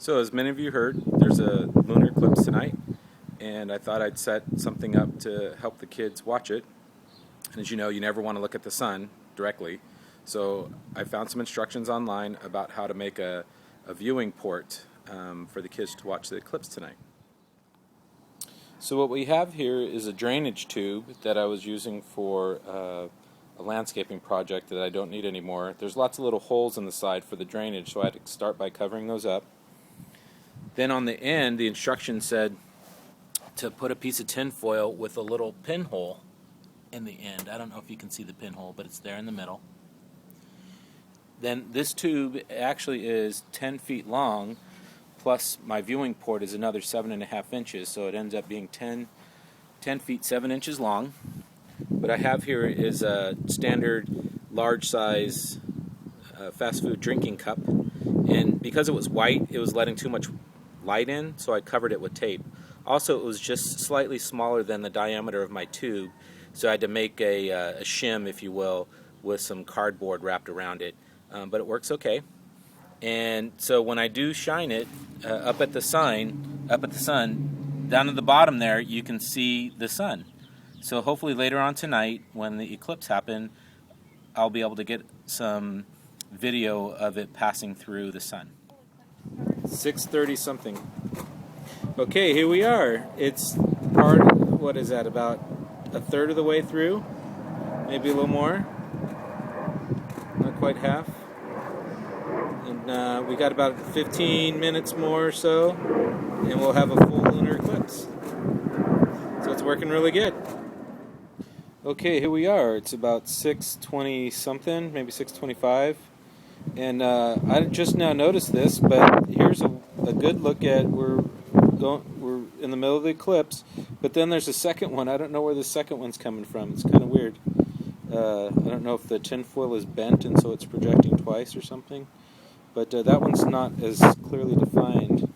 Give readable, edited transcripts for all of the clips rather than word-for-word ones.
So as many of you heard, there's a lunar eclipse tonight, and I thought I'd set something up to help the kids watch it. And as you know, you never want to look at the sun directly. So I found some instructions online about how to make a viewing port for the kids to watch the eclipse tonight. So what we have here is a drainage tube that I was using for a landscaping project that I don't need anymore. There's lots of little holes in the side for the drainage, so I had to start by covering those up. Then on the end, the instructions said to put a piece of tin foil with a little pinhole in the end. I don't know if you can see the pinhole, but it's there in the middle. Then this tube actually is 10 feet long, plus my viewing port is another 7.5 inches, so it ends up being 10 feet 7 inches long. What I have here is a standard large size fast food drinking cup, and because it was white, it was letting too much light in, so I covered it with tape. Also, it was just slightly smaller than the diameter of my tube, so I had to make a shim, if you will, with some cardboard wrapped around it, but it works okay. And so when I do shine it up at the sun, down at the bottom there, you can see the sun. So hopefully later on tonight, when the eclipse happens, I'll be able to get some video of it passing through the sun. 6:30 something. Okay, here we are. It's what is that, about a third of the way through? Maybe a little more. Not quite half. And we got about 15 minutes more or so, and we'll have a full lunar eclipse. So it's working really good. Okay, here we are. It's about 6:20 something, maybe 6:25. And I just now noticed this, but here's a good look at we're in the middle of the eclipse, but then there's a second one. I don't know where the second one's coming from. It's kind of weird. I don't know if the tinfoil is bent and so it's projecting twice or something, but that one's not as clearly defined.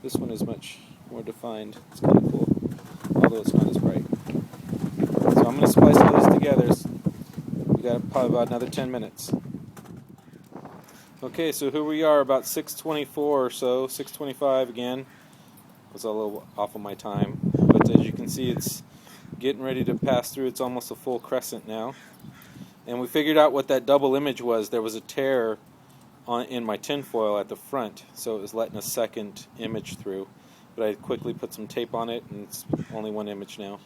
This one is much more defined. It's kind of cool, although it's not as bright. So I'm going to splice all this together. We got probably about another 10 minutes. Okay, so here we are, about 6:24 or so, 6:25 again. I was a little off of my time, but as you can see, it's getting ready to pass through. It's almost a full crescent now. And we figured out what that double image was. There was a tear in my tinfoil at the front, so it was letting a second image through. But I quickly put some tape on it, and it's only one image now.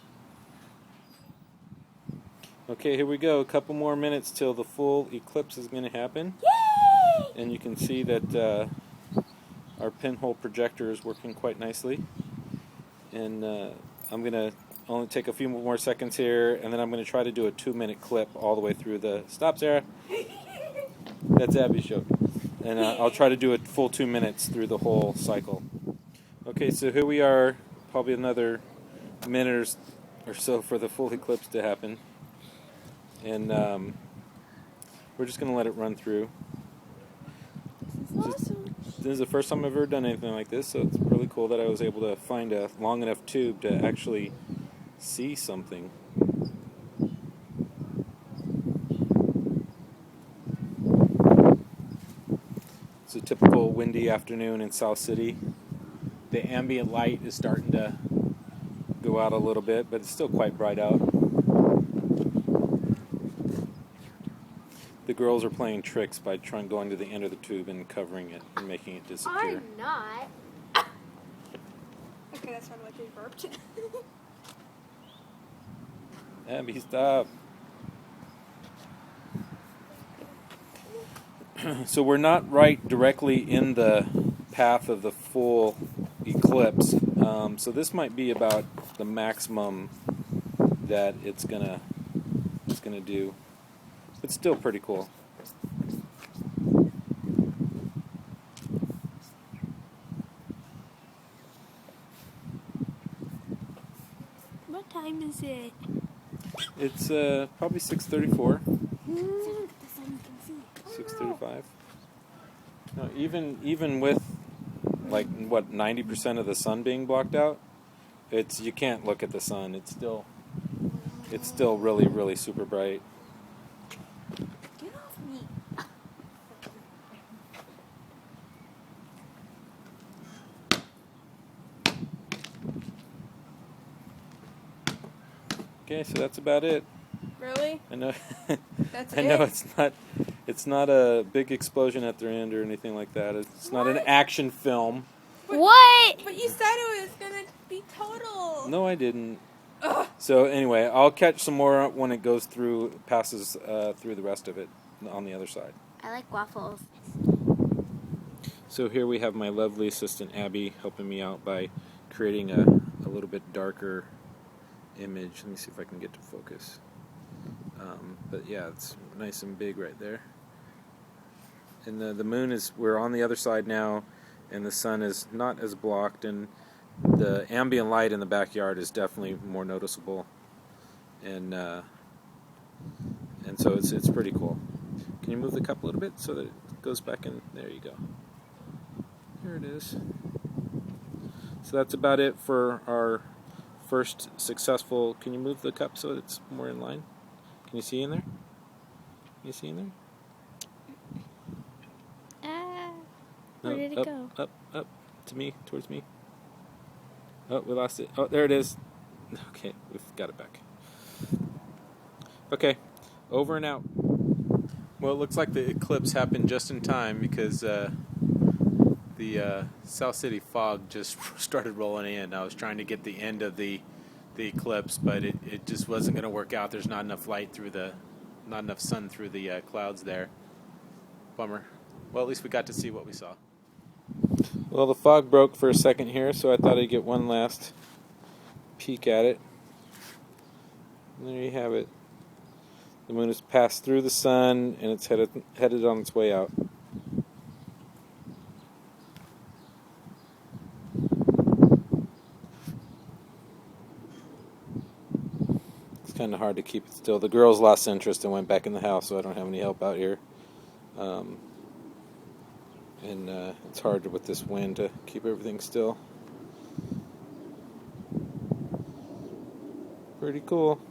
Okay, here we go. A couple more minutes till the full eclipse is going to happen. And you can see that our pinhole projector is working quite nicely. And I'm going to only take a few more seconds here, and then I'm going to try to do a 2-minute clip all the way through the... Stop, Sarah! That's Abby's joke. And I'll try to do a full 2 minutes through the whole cycle. Okay, so here we are, probably another minute or so for the full eclipse to happen. And we're just going to let it run through. This is the first time I've ever done anything like this, so it's really cool that I was able to find a long enough tube to actually see something. It's a typical windy afternoon in South City. The ambient light is starting to go out a little bit, but it's still quite bright out. The girls are playing tricks by going to the end of the tube and covering it and making it disappear. I'm not. Okay, that's not like you burped. Abby, stop. So we're not right directly in the path of the full eclipse. So this might be about the maximum that it's gonna do. It's still pretty cool. What time is it? It's probably 6:34. 6:35. No, even with like what 90% of the sun being blocked out, you can't look at the sun. It's still really super bright. Get off me. Okay, so that's about it. Really? I know. That's I know it's not a big explosion at the end or anything like that. It's not an action film. What? But you said it was gonna be total. No, I didn't. Ugh. So anyway, I'll catch some more when it goes through, passes through the rest of it on the other side. I like waffles. So here we have my lovely assistant Abby helping me out by creating a little bit darker image. Let me see if I can get to focus. But yeah, it's nice and big right there. And the moon is, we're on the other side now, and the sun is not as blocked, and the ambient light in the backyard is definitely more noticeable. And so it's pretty cool. Can you move the cup a little bit so that it goes back in? There you go. Here it is. So that's about it for our first successful. Can you move the cup so it's more in line? Can you see in there? Can you see in there? Where did it up, go? Up, to me, towards me. Oh, we lost it. Oh, there it is. Okay, we've got it back. Okay, over and out. Well, it looks like the eclipse happened just in time because the South City fog just started rolling in. I was trying to get the end of the eclipse, but it just wasn't going to work out. There's not enough light through not enough sun through the clouds there. Bummer. Well, at least we got to see what we saw. Well, the fog broke for a second here, so I thought I'd get one last peek at it. And there you have it. The moon has passed through the sun, and it's headed on its way out. It's kind of hard to keep it still. The girls lost interest and went back in the house, so I don't have any help out here. And it's hard with this wind to keep everything still. Pretty cool.